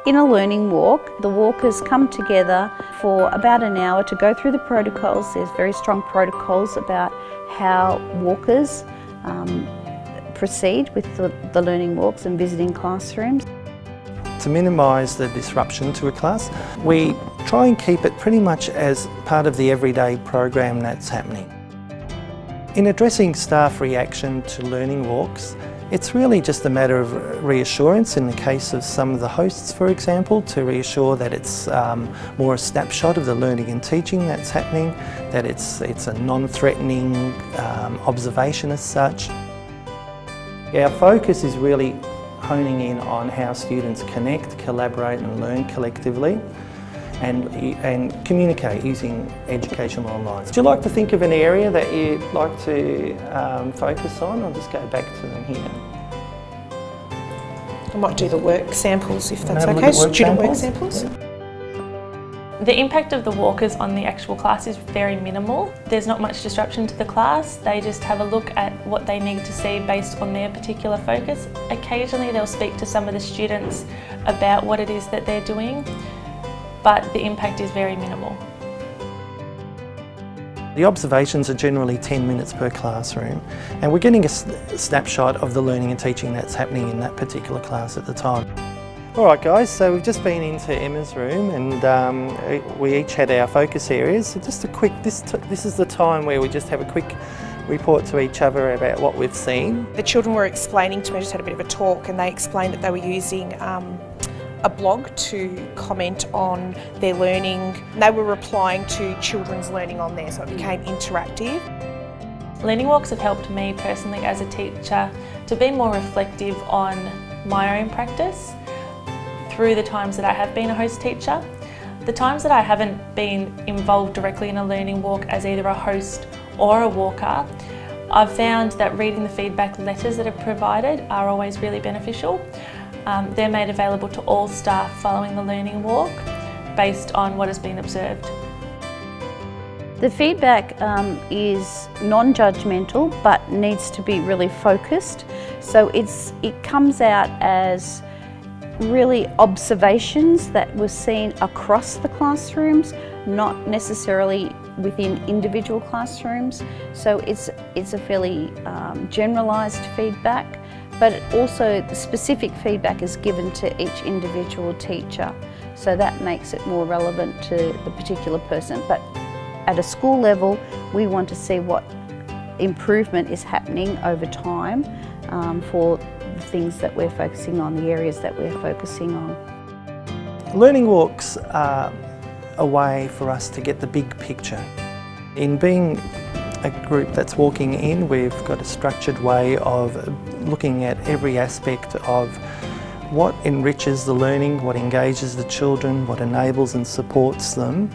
In a learning walk, the walkers come together for about an hour to go through the protocols. There's very strong protocols about how walkers proceed with the learning walks and visiting classrooms. To minimise the disruption to a class, we try and keep it pretty much as part of the everyday program that's happening. In addressing staff reaction to learning walks, it's really just a matter of reassurance in the case of some of the hosts, for example, to reassure that it's more a snapshot of the learning and teaching that's happening, that it's a non-threatening observation as such. Our focus is really honing in on how students connect, collaborate and learn collectively and communicate using educational online. Would you like to think of an area that you'd like to focus on? I'll just go back to them here. I might do the work samples if that's okay, student work samples. Yeah. The impact of the walkers on the actual class is very minimal. There's not much disruption to the class. They just have a look at what they need to see based on their particular focus. Occasionally they'll speak to some of the students about what it is that they're doing, but the impact is very minimal. The observations are generally 10 minutes per classroom, and we're getting a snapshot of the learning and teaching that's happening in that particular class at the time. Alright guys, so we've just been into Emma's room and we each had our focus areas. So just a quick, this is the time where we just have a quick report to each other about what we've seen. The children were explaining to me, I just had a bit of a talk, and they explained that they were using a blog to comment on their learning. They were replying to children's learning on there, so it became interactive. Learning walks have helped me personally as a teacher to be more reflective on my own practice through the times that I have been a host teacher. The times that I haven't been involved directly in a learning walk as either a host or a walker, I've found that reading the feedback letters that are provided are always really beneficial. They're made available to all staff following the learning walk based on what has been observed. The feedback is non-judgmental but needs to be really focused. So it comes out as really observations that were seen across the classrooms, not necessarily within individual classrooms. So it's a fairly generalised feedback, but also the specific feedback is given to each individual teacher. So that makes it more relevant to the particular person. But at a school level, we want to see what improvement is happening over time for the things that we're focusing on, the areas that we're focusing on. Learning walks are a way for us to get the big picture. In being a group that's walking in, we've got a structured way of looking at every aspect of what enriches the learning, what engages the children, what enables and supports them.